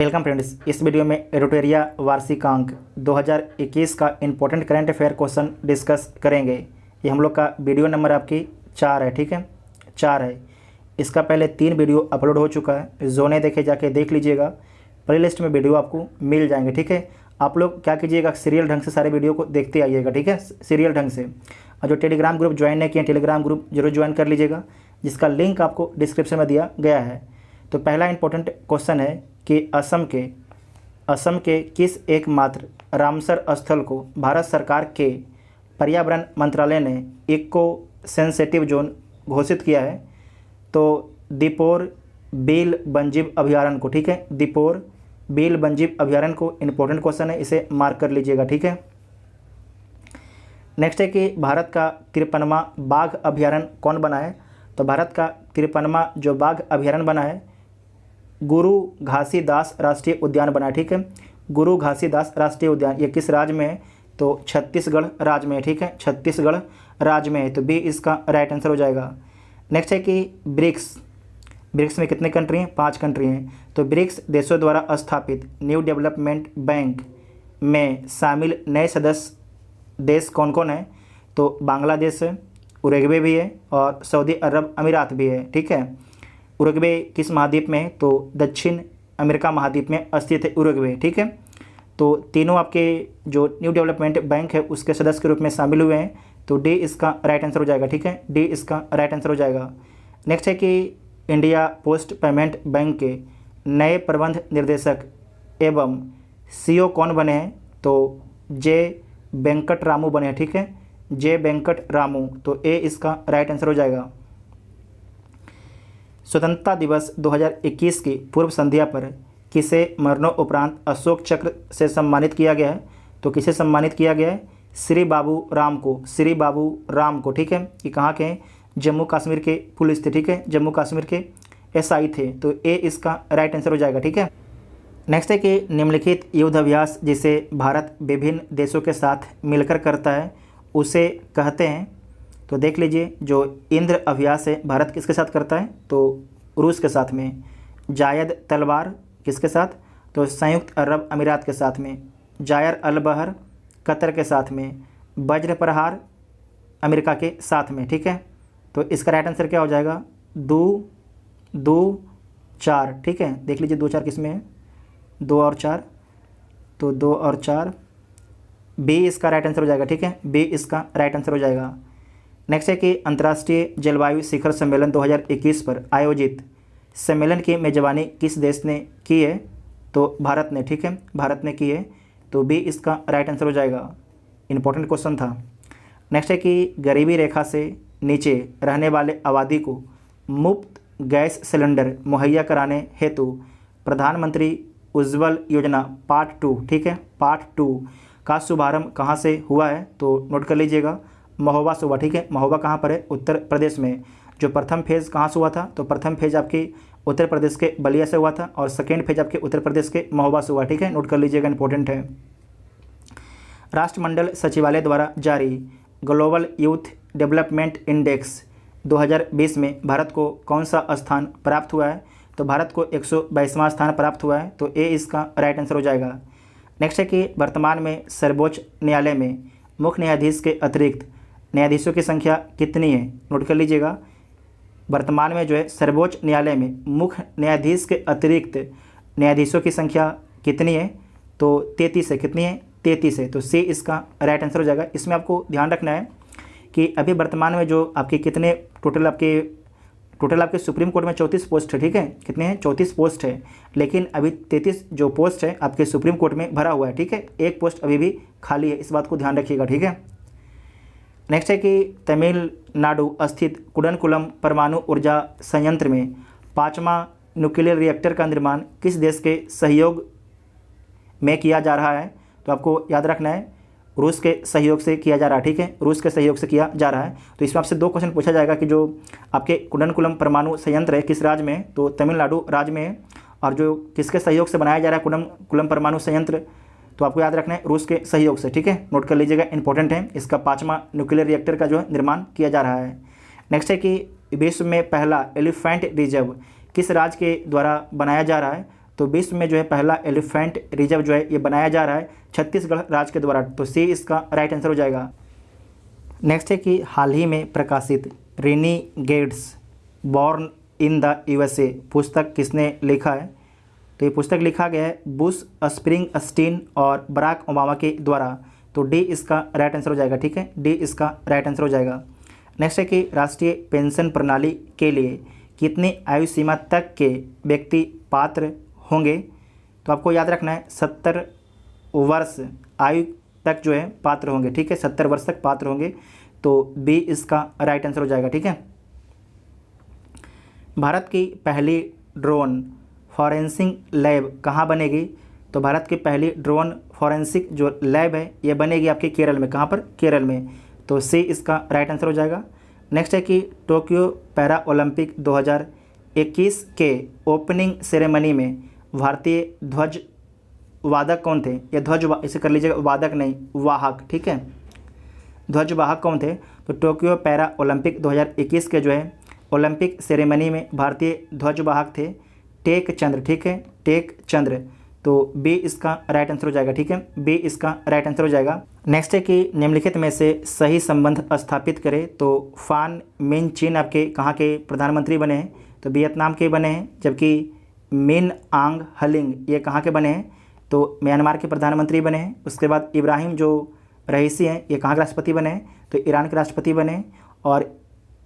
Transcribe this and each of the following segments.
Welcome friends, इस video में एडुटोरिया वार्षिकांक 2021 का important current affair question discuss करेंगे। ये हम लोग का वीडियो नंबर आपकी 4 है, ठीक है, 4 है। इसका पहले 3 वीडियो अपलोड हो चुका है, जो नहीं देखे जाके देख लीजिएगा, प्लेलिस्ट में वीडियो आपको मिल जाएंगे, ठीक है। आप लोग क्या कीजिएगा, सीरियल ढंग से सारे वीडियो को देखते आइएगा, ठीक है, सीरियल ढंग से। और जो टेलीग्राम ग्रुप ज्वाइन नहीं किए, टेलीग्राम ग्रुप जरूर ज्वाइन कर लीजिएगा, जिसका लिंक आपको डिस्क्रिप्शन में दिया गया है। तो पहला इंपॉर्टेंट क्वेश्चन है कि असम के किस एकमात्र रामसर स्थल को भारत सरकार के पर्यावरण मंत्रालय ने इको सेंसिटिव जोन घोषित किया है? तो दीपोर बील वन्यजीव अभयारण्य को, ठीक है, दीपोर बील वन्यजीव अभयारण्य को इंपॉर्टेंट क्वेश्चन है, इसे मार्क कर लीजिएगा, ठीक है। नेक्स्ट है कि भारत का 53वां बाघ अभयारण्य कौन बना है? तो भारत का 53वां जो बाघ अभयारण्य बना है, गुरु घासीदास राष्ट्रीय उद्यान बना है, ठीक है। गुरु घासीदास राष्ट्रीय उद्यान ये किस राज्य में है? तो छत्तीसगढ़ राज्य में है, ठीक है, छत्तीसगढ़ राज्य में है। तो बी इसका राइट आंसर हो जाएगा। नेक्स्ट है कि ब्रिक्स में कितने कंट्री हैं? 5 कंट्री हैं। तो ब्रिक्स देशों द्वारा स्थापित न्यू डेवलपमेंट बैंक में शामिल नए सदस्य देश कौन कौन है? तो बांग्लादेश है, उरुग्वे भी है और सऊदी अरब अमीरात भी है, ठीक है। उरुग्वे किस महाद्वीप में है? तो दक्षिण अमेरिका महाद्वीप में स्थित है उरुग्वे, ठीक है। तो तीनों आपके जो न्यू डेवलपमेंट बैंक है उसके सदस्य के रूप में शामिल हुए हैं। तो डी इसका राइट आंसर हो जाएगा, ठीक है, डी इसका राइट आंसर हो जाएगा। नेक्स्ट है कि इंडिया पोस्ट पेमेंट बैंक के नए प्रबंध निर्देशक एवं सीईओ कौन बने हैं? तो जे वेंकट रामू बने हैं, ठीक है, जे वेंकट रामू। तो ए इसका राइट आंसर हो जाएगा। स्वतंत्रता दिवस 2021 की पूर्व संध्या पर किसे मरणोपरांत अशोक चक्र से सम्मानित किया गया है? तो किसे सम्मानित किया गया है? श्री बाबू राम को, श्री बाबू राम को, ठीक है। ये कहाँ के हैं? जम्मू कश्मीर के पुलिस थे, ठीक है, जम्मू कश्मीर के एसआई थे। तो ए इसका राइट आंसर हो जाएगा, ठीक है। नेक्स्ट है कि निम्नलिखित युद्ध अभ्यास जिसे भारत विभिन्न देशों के साथ मिलकर करता है उसे कहते हैं? तो देख लीजिए, जो इंद्र अभ्यास है भारत किसके साथ करता है? तो रूस के साथ में। जायद तलवार किसके साथ? तो संयुक्त अरब अमीरात के साथ में। जायर अल बहर कतर के साथ में। वज्र प्रहार अमेरिका के साथ में, ठीक है। तो इसका राइट आंसर क्या हो जाएगा? 2, 4, ठीक है। देख लीजिए 2, 4 किस में है? 2 और 4, तो 2 और 4, बी इसका राइट आंसर हो जाएगा, ठीक है, बी इसका राइट आंसर हो जाएगा। नेक्स्ट है कि अंतर्राष्ट्रीय जलवायु शिखर सम्मेलन 2021 पर आयोजित सम्मेलन की मेजबानी किस देश ने की है? तो भारत ने, ठीक है, भारत ने की है। तो बी इसका राइट आंसर हो जाएगा। इंपॉर्टेंट क्वेश्चन था। नेक्स्ट है कि गरीबी रेखा से नीचे रहने वाले आबादी को मुफ्त गैस सिलेंडर मुहैया कराने हेतु प्रधानमंत्री उज्ज्वल योजना पार्ट 2, ठीक है, पार्ट 2 का शुभारंभ कहाँ से हुआ है? तो नोट कर लीजिएगा, महोबा से हुआ, ठीक है। महोबा कहाँ पर है? उत्तर प्रदेश में। जो प्रथम फेज़ कहाँ से हुआ था? तो प्रथम फेज़ आपकी उत्तर प्रदेश के बलिया से हुआ था और सेकेंड फेज आपके उत्तर प्रदेश के महोबा से हुआ, ठीक है, नोट कर लीजिएगा, इंपॉर्टेंट है। राष्ट्रमंडल सचिवालय द्वारा जारी ग्लोबल यूथ डेवलपमेंट इंडेक्स 2020 में भारत को कौन सा स्थान प्राप्त हुआ है? तो भारत को 122वां स्थान प्राप्त हुआ है। तो ए इसका राइट आंसर हो जाएगा। नेक्स्ट है कि वर्तमान में सर्वोच्च न्यायालय में मुख्य न्यायाधीश के अतिरिक्त न्यायाधीशों की संख्या कितनी है? नोट कर लीजिएगा, वर्तमान में जो है सर्वोच्च न्यायालय में मुख्य न्यायाधीश के अतिरिक्त न्यायाधीशों की संख्या कितनी है? तो 33 है। कितनी है? 33 है। तो सी इसका राइट आंसर हो जाएगा। इसमें आपको ध्यान रखना है कि अभी वर्तमान में जो आपके कितने टोटल आपके सुप्रीम कोर्ट में 34 पोस्ट है, ठीक है, कितने हैं? 34 पोस्ट है, लेकिन अभी 33 जो पोस्ट है आपके सुप्रीम कोर्ट में भरा हुआ है, ठीक है, एक पोस्ट अभी भी खाली है, इस बात को ध्यान रखिएगा, ठीक है। नेक्स्ट है कि तमिलनाडु स्थित कुडनकुलम परमाणु ऊर्जा संयंत्र में 5वां न्यूक्लियर रिएक्टर का निर्माण किस देश के सहयोग में किया जा रहा है? तो आपको याद रखना है, रूस के सहयोग से किया जा रहा है, ठीक है, रूस के सहयोग से किया जा रहा है। तो इसमें आपसे 2 क्वेश्चन पूछा जाएगा कि जो आपके कुडनकुलम परमाणु संयंत्र है किस राज्य में है? तो तमिलनाडु राज्य में है। और जो किसके सहयोग से बनाया जा रहा है कुडनकुलम परमाणु संयंत्र? तो आपको याद रखना है रूस के सहयोग से, ठीक है, नोट कर लीजिएगा, इंपॉर्टेंट है। इसका 5वां न्यूक्लियर रिएक्टर का जो है निर्माण किया जा रहा है। नेक्स्ट है कि विश्व में पहला एलिफेंट रिजर्व किस राज्य के द्वारा बनाया जा रहा है? तो विश्व में जो है पहला एलिफेंट रिजर्व जो है ये बनाया जा रहा है छत्तीसगढ़ राज्य के द्वारा, तो सी इसका राइट आंसर हो जाएगा। नेक्स्ट है कि हाल ही में प्रकाशित रेनीगेड्स बॉर्न इन द यूएसए पुस्तक किसने लिखा है? तो ये पुस्तक लिखा गया है बुश स्प्रिंगस्टीन और बराक ओबामा के द्वारा, तो डी इसका राइट आंसर हो जाएगा। ठीक है, डी इसका राइट आंसर हो जाएगा। नेक्स्ट है कि राष्ट्रीय पेंशन प्रणाली के लिए कितनी आयु सीमा तक के व्यक्ति पात्र होंगे? तो आपको याद रखना है 70 वर्ष आयु तक जो है पात्र होंगे। ठीक है, 70 वर्ष तक पात्र होंगे, तो बी इसका राइट आंसर हो जाएगा। ठीक है, भारत की पहली ड्रोन फॉरेंसिक लैब कहाँ बनेगी? तो भारत की पहली ड्रोन फॉरेंसिक जो लैब है ये बनेगी आपके केरल में। कहाँ पर? केरल में, तो सी इसका राइट आंसर हो जाएगा। नेक्स्ट है कि टोक्यो पैरा ओलंपिक 2021 के ओपनिंग सेरेमनी में भारतीय ध्वज वादक कौन थे? ये ध्वज इसे कर लीजिएगा, वादक नहीं, वाहक। ठीक है, ध्वज वाहक कौन थे? तो टोक्यो पैरा ओलंपिक 2021 के जो है ओलंपिक सेरेमनी में भारतीय ध्वज वाहक थे टेक चंद्र। ठीक है, टेक चंद्र, तो बी इसका राइट आंसर हो जाएगा। ठीक है, बी इसका राइट आंसर हो जाएगा। नेक्स्ट है कि निम्नलिखित में से सही संबंध स्थापित करें। तो फान मिन चीन आपके कहाँ के प्रधानमंत्री बने हैं? तो वियतनाम के बने हैं, जबकि मिन आंग हलिंग ये कहाँ के बने हैं? तो म्यांमार के प्रधानमंत्री बने हैं। उसके बाद इब्राहिम जो रईसी हैं ये कहाँ के राष्ट्रपति बने हैं? तो ईरान के राष्ट्रपति बने हैं। और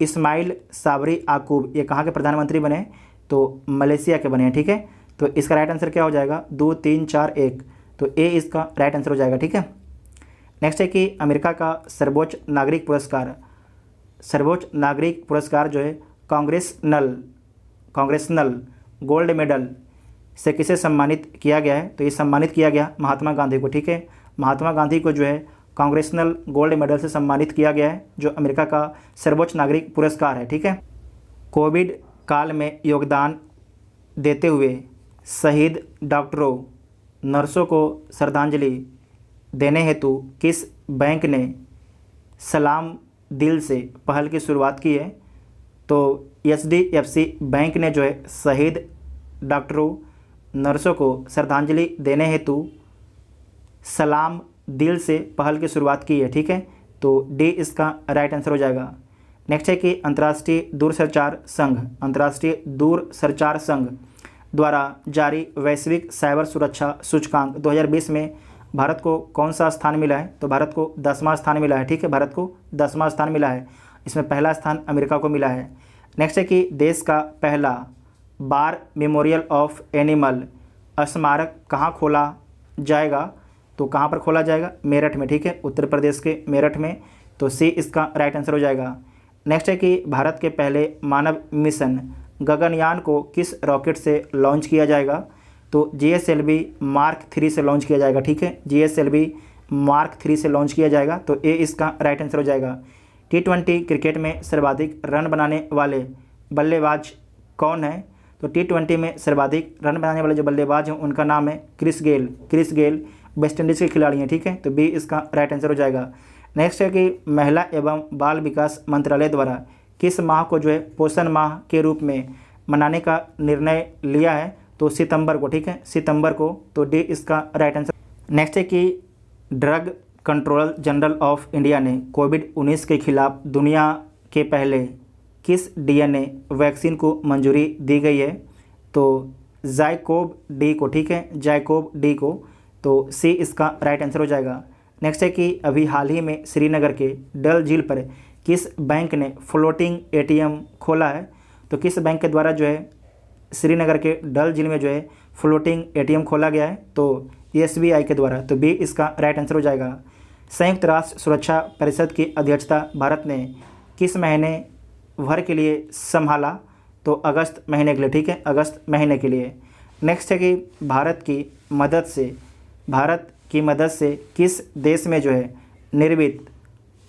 इस्माइल साबरी आकूब ये कहाँ के प्रधानमंत्री बने हैं? तो मलेशिया के बने हैं। ठीक है, तो इसका राइट आंसर क्या हो जाएगा? 2 3 4 1, तो ए इसका राइट आंसर हो जाएगा। ठीक है, नेक्स्ट है कि अमेरिका का सर्वोच्च नागरिक पुरस्कार जो है कांग्रेसनल गोल्ड मेडल से किसे सम्मानित किया गया है? तो ये सम्मानित किया गया महात्मा गांधी को। ठीक है, महात्मा गांधी को जो है कांग्रेसनल गोल्ड मेडल से सम्मानित किया गया है, जो अमेरिका का सर्वोच्च नागरिक पुरस्कार है। ठीक है, कोविड काल में योगदान देते हुए शहीद डॉक्टरों नर्सों को श्रद्धांजलि देने हेतु किस बैंक ने सलाम दिल से पहल की शुरुआत की है? तो HDFC बैंक ने जो है शहीद डॉक्टरों नर्सों को श्रद्धांजलि देने हेतु सलाम दिल से पहल की शुरुआत की है। ठीक है, तो डी इसका राइट आंसर हो जाएगा। नेक्स्ट है कि अंतर्राष्ट्रीय दूरसंचार संघ द्वारा जारी वैश्विक साइबर सुरक्षा सूचकांक 2020 में भारत को कौन सा स्थान मिला है? तो भारत को 10वां स्थान मिला है। ठीक है, भारत को 10वां स्थान मिला है, इसमें पहला स्थान अमेरिका को मिला है। नेक्स्ट है कि देश का पहला बार मेमोरियल ऑफ एनिमल स्मारक कहाँ खोला जाएगा? तो कहाँ पर खोला जाएगा? मेरठ में। ठीक है, उत्तर प्रदेश के मेरठ में, तो सी इसका राइट आंसर हो जाएगा। नेक्स्ट है कि भारत के पहले मानव मिशन गगनयान को किस रॉकेट से लॉन्च किया जाएगा? तो GSLV मार्क 3 से लॉन्च किया जाएगा। ठीक है, GSLV मार्क 3 से लॉन्च किया जाएगा, तो ए इसका राइट आंसर हो जाएगा। T20 क्रिकेट में सर्वाधिक रन बनाने वाले बल्लेबाज कौन है? तो T20 में सर्वाधिक रन बनाने वाले जो बल्लेबाज हैं उनका नाम है क्रिस गेल वेस्ट इंडीज़ के खिलाड़ी हैं। ठीक है, तो बी इसका राइट आंसर हो जाएगा। नेक्स्ट है कि महिला एवं बाल विकास मंत्रालय द्वारा किस माह को जो है पोषण माह के रूप में मनाने का निर्णय लिया है? तो सितंबर को। ठीक है, सितंबर को, तो डी इसका राइट आंसर। नेक्स्ट है कि drug controller general of India ने कोविड-19 के खिलाफ दुनिया के पहले किस DNA वैक्सीन को मंजूरी दी गई है? तो जाइकोव डी को। ठीक है, जाइकोव डी को, तो सी इसका राइट आंसर हो जाएगा। नेक्स्ट है कि अभी हाल ही में श्रीनगर के डल झील पर किस बैंक ने फ्लोटिंग ATM खोला है? तो किस बैंक के द्वारा जो है श्रीनगर के डल झील में जो है फ्लोटिंग ATM खोला गया है? तो SBI के द्वारा, तो बी इसका राइट आंसर हो जाएगा। संयुक्त राष्ट्र सुरक्षा परिषद की अध्यक्षता भारत ने किस महीने भर के लिए संभाला? तो अगस्त महीने के लिए। ठीक है, अगस्त महीने के लिए। नेक्स्ट है कि भारत की मदद से किस देश में जो है निर्मित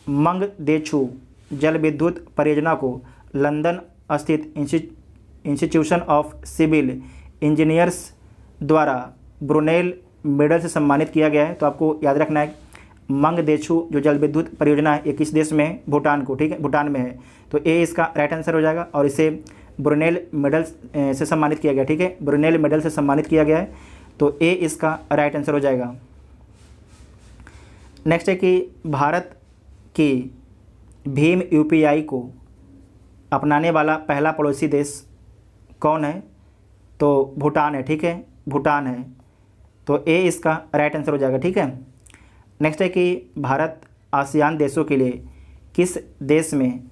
मंगदेछू जल विद्युत परियोजना को लंदन स्थित इंस्टीट्यूशन ऑफ सिविल इंजीनियर्स द्वारा ब्रुनेल मेडल से सम्मानित किया गया है? तो आपको याद रखना है मंगदेछू जो जल विद्युत परियोजना है ये किस देश में है? भूटान को। ठीक है, भूटान में है, तो ए इसका राइट आंसर हो जाएगा। और इसे ब्रुनेल मेडल से सम्मानित किया गया, ठीक है, ब्रुनेल मेडल से सम्मानित किया गया है। तो ए इसका राइट आंसर हो जाएगा। नेक्स्ट है कि भारत की भीम यूपीआई को अपनाने वाला पहला पड़ोसी देश कौन है? तो भूटान है, ठीक है, भूटान है। तो ए इसका राइट आंसर हो जाएगा, ठीक है। नेक्स्ट है कि भारत आसियान देशों के लिए किस देश में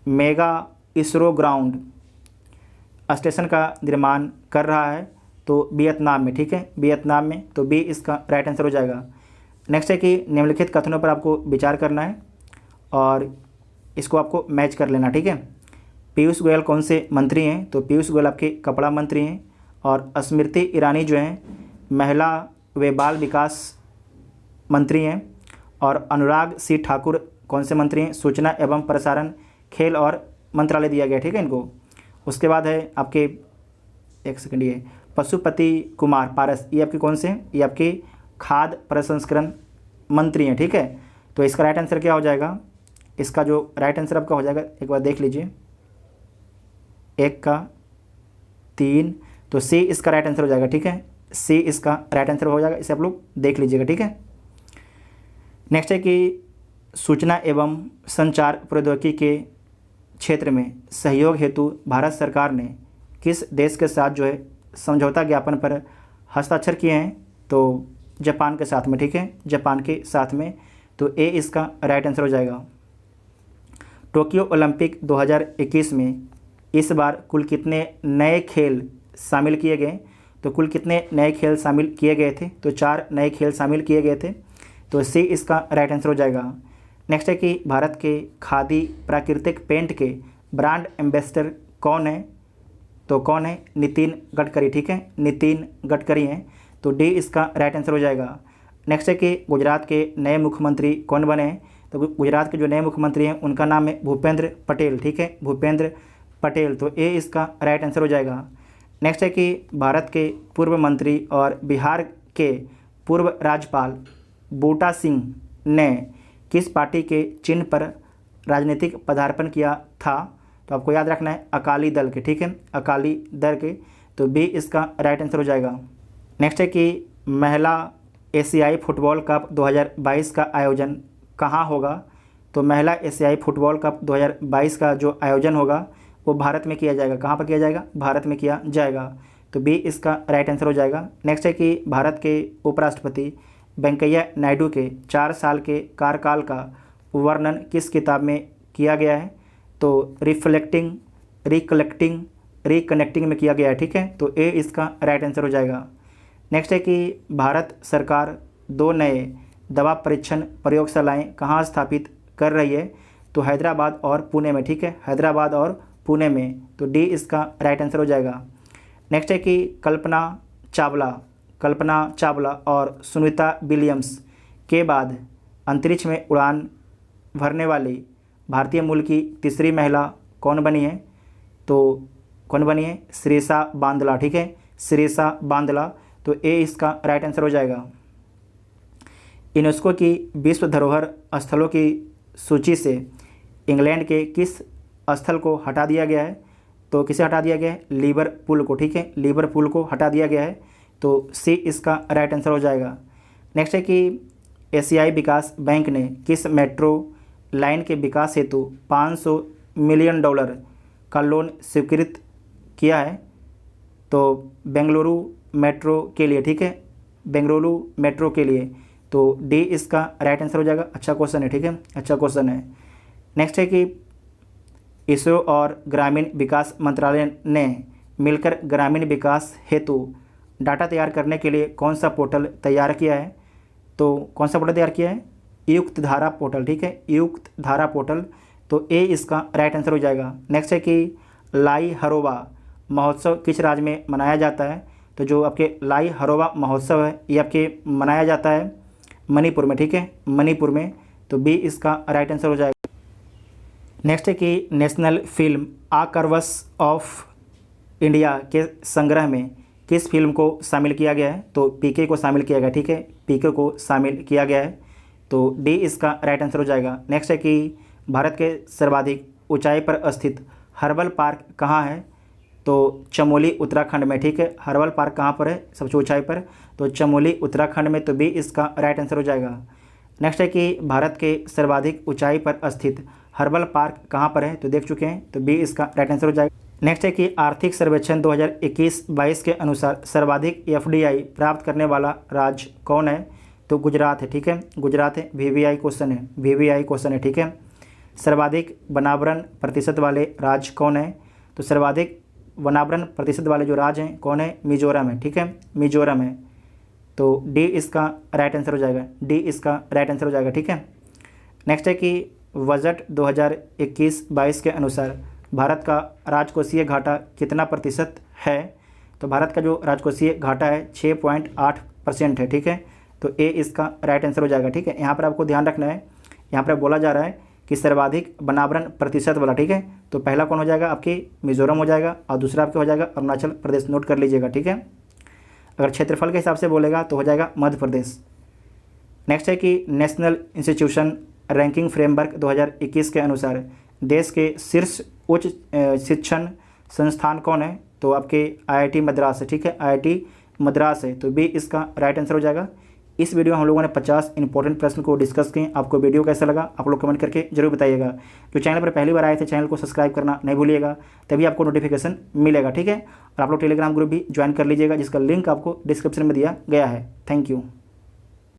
मेगा इसरो ग्राउंड स्टेशन का निर्माण कर रहा है? तो वियतनाम में, ठीक है, वियतनाम में। तो बी इसका राइट आंसर हो जाएगा। नेक्स्ट है कि निम्नलिखित कथनों पर आपको विचार करना है और इसको आपको मैच कर लेना, ठीक है। पीयूष गोयल कौन से मंत्री हैं? तो पीयूष गोयल आपके कपड़ा मंत्री हैं। और स्मृति ईरानी जो हैं महिला व बाल विकास मंत्री हैं। और अनुराग सिंह ठाकुर कौन से मंत्री हैं? सूचना एवं प्रसारण खेल और मंत्रालय दिया गया, ठीक है इनको। उसके बाद है आपके, एक सेकंड, ये पशुपति कुमार पारस, ये आपके कौन से हैं? ये आपके खाद्य प्रसंस्करण मंत्री हैं, ठीक है। तो इसका राइट आंसर क्या हो जाएगा? इसका जो राइट आंसर आपका हो जाएगा, एक बार देख लीजिए, 1 का 3, तो सी इसका राइट आंसर हो जाएगा, ठीक है, सी इसका राइट आंसर हो जाएगा। इसे आप लोग देख लीजिएगा, ठीक है। नेक्स्ट है कि सूचना एवं संचार प्रौद्योगिकी के क्षेत्र में सहयोग हेतु भारत सरकार ने किस देश के साथ जो है समझौता ज्ञापन पर हस्ताक्षर किए हैं? तो जापान के साथ में, ठीक है, जापान के साथ में। तो ए इसका राइट आंसर हो जाएगा। टोक्यो ओलंपिक 2021 में इस बार कुल कितने नए खेल शामिल किए गए? तो कुल कितने नए खेल शामिल किए गए थे? तो 4 नए खेल शामिल किए गए थे। तो सी इसका राइट आंसर हो जाएगा। नेक्स्ट है कि भारत के खादी प्राकृतिक पेंट के ब्रांड एम्बेसडर कौन है? तो कौन है? नितिन गडकरी, ठीक है, नितिन गडकरी हैं। तो डी इसका राइट आंसर हो जाएगा। नेक्स्ट है कि गुजरात के नए मुख्यमंत्री कौन बने हैं? तो गुजरात के जो नए मुख्यमंत्री हैं उनका नाम है भूपेंद्र पटेल, ठीक है, भूपेंद्र पटेल। तो ए इसका राइट आंसर हो जाएगा। नेक्स्ट है कि भारत के पूर्व मंत्री और बिहार के पूर्व राज्यपाल बूटा सिंह ने किस पार्टी के चिन्ह पर राजनीतिक पदार्पण किया था? तो आपको याद रखना है अकाली दल के, ठीक है, अकाली दल के। तो बी इसका राइट आंसर हो जाएगा। नेक्स्ट है कि महिला एशियाई फुटबॉल कप 2022 का आयोजन कहाँ होगा? तो महिला एशियाई फुटबॉल कप 2022 का जो आयोजन होगा वो भारत में किया जाएगा। कहाँ पर किया जाएगा? भारत में किया जाएगा। तो बी इसका राइट आंसर हो जाएगा। नेक्स्ट है कि भारत के उपराष्ट्रपति वेंकैया नायडू के 4 साल के कार्यकाल का वर्णन किस किताब में किया गया है? तो रिफ्लेक्टिंग, रिकलेक्टिंग, रिकनेक्टिंग में किया गया है, ठीक है। तो ए इसका राइट आंसर हो जाएगा। नेक्स्ट है कि भारत सरकार 2 नए दवा परीक्षण प्रयोगशालाएं कहाँ स्थापित कर रही है? तो हैदराबाद और पुणे में, ठीक है, हैदराबाद और पुणे में। तो डी इसका राइट आंसर हो जाएगा। नेक्स्ट है कि कल्पना चावला और सुनीता विलियम्स के बाद अंतरिक्ष में उड़ान भरने वाली भारतीय मूल की तीसरी महिला कौन बनी है? तो कौन बनी है? श्रीषा बांदला, ठीक है, श्रीषा बांदला। तो ए इसका राइट आंसर हो जाएगा। यूनेस्को की विश्व धरोहर स्थलों की सूची से इंग्लैंड के किस स्थल को हटा दिया गया है? तो किसे हटा दिया गया है? लिवरपूल को, ठीक है, लिवरपूल को हटा दिया गया है। तो सी इसका राइट आंसर हो जाएगा। नेक्स्ट है कि एशियाई विकास बैंक ने किस मेट्रो लाइन के विकास हेतु $500 मिलियन का लोन स्वीकृत किया है? तो बेंगलुरु मेट्रो के लिए, ठीक है, बेंगलुरु मेट्रो के लिए। तो डी इसका राइट आंसर हो जाएगा। अच्छा क्वेश्चन है, ठीक है, अच्छा क्वेश्चन है। नेक्स्ट है कि इसरो और ग्रामीण विकास मंत्रालय ने मिलकर ग्रामीण विकास हेतु डाटा तैयार करने के लिए कौन सा पोर्टल तैयार किया है? तो कौन सा पोर्टल तैयार किया है? युक्त धारा पोर्टल, ठीक है, युक्त धारा पोर्टल। तो ए इसका राइट आंसर हो जाएगा। नेक्स्ट है कि लाई हरोबा महोत्सव किस राज्य में मनाया जाता है? तो जो आपके लाई हरोबा महोत्सव है ये आपके मनाया जाता है मणिपुर में, ठीक है, मणिपुर में। तो बी इसका राइट आंसर हो जाएगा। नेक्स्ट है कि national film archives of India के संग्रह में किस फिल्म को शामिल किया गया है? तो पीके को शामिल किया गया, ठीक है, पीके को शामिल किया गया है। तो डी इसका राइट आंसर हो जाएगा। नेक्स्ट है कि भारत के सर्वाधिक ऊंचाई पर स्थित हर्बल पार्क कहाँ है? तो चमोली उत्तराखंड में, ठीक है। हर्बल पार्क कहाँ पर है, सबसे ऊंचाई पर, तो चमोली उत्तराखंड में, तो बी इसका राइट आंसर हो जाएगा। नेक्स्ट है कि भारत के सर्वाधिक ऊंचाई पर स्थित हर्बल पार्क कहाँ पर है, तो देख चुके हैं, तो बी इसका राइट आंसर हो जाएगा। नेक्स्ट है कि आर्थिक सर्वेक्षण 2021-22 के अनुसार सर्वाधिक एफडीआई प्राप्त करने वाला राज्य कौन है, तो गुजरात है, ठीक है, गुजरात है। वीवीआई क्वेश्चन है, वीवीआई क्वेश्चन है, ठीक है। सर्वाधिक वनावरण प्रतिशत वाले राज्य कौन है, तो सर्वाधिक वनावरण प्रतिशत वाले जो राज्य हैं कौन है, मिजोरम है, ठीक है, मिजोरम है। तो डी इसका राइट आंसर हो जाएगा, डी इसका राइट आंसर हो जाएगा, ठीक है। नेक्स्ट है कि बजट 2021-22 के अनुसार भारत का राजकोषीय घाटा कितना प्रतिशत है, तो भारत का जो राजकोषीय घाटा है 6.8% है, ठीक है। तो ए इसका राइट आंसर हो जाएगा, ठीक है। यहाँ पर आपको ध्यान रखना है, यहाँ पर बोला जा रहा है कि सर्वाधिक वनावरण प्रतिशत वाला, ठीक है। तो पहला कौन हो जाएगा, आपकी मिजोरम हो जाएगा, और दूसरा आपके हो जाएगा अरुणाचल प्रदेश। नोट कर लीजिएगा, ठीक है। अगर क्षेत्रफल के हिसाब से बोलेगा तो हो जाएगा मध्य प्रदेश। नेक्स्ट है कि नेशनल इंस्टीट्यूशन रैंकिंग फ्रेमवर्क 2021 के अनुसार देश के शीर्ष उच्च शिक्षण संस्थान कौन है, तो आपके आईआईटी मद्रास है, ठीक है, आईआईटी मद्रास है। तो बी इसका राइट आंसर हो जाएगा। इस वीडियो में हम लोगों ने 50 इंपॉर्टेंट प्रश्न को डिस्कस किए। आपको वीडियो कैसा लगा आप लोग कमेंट करके जरूर बताइएगा। जो चैनल पर पहली बार आए थे चैनल को सब्सक्राइब करना नहीं भूलिएगा, तभी आपको नोटिफिकेशन मिलेगा, ठीक है। और आप लोग टेलीग्राम ग्रुप भी ज्वाइन कर लीजिएगा, जिसका लिंक आपको डिस्क्रिप्शन में दिया गया है। Thank you.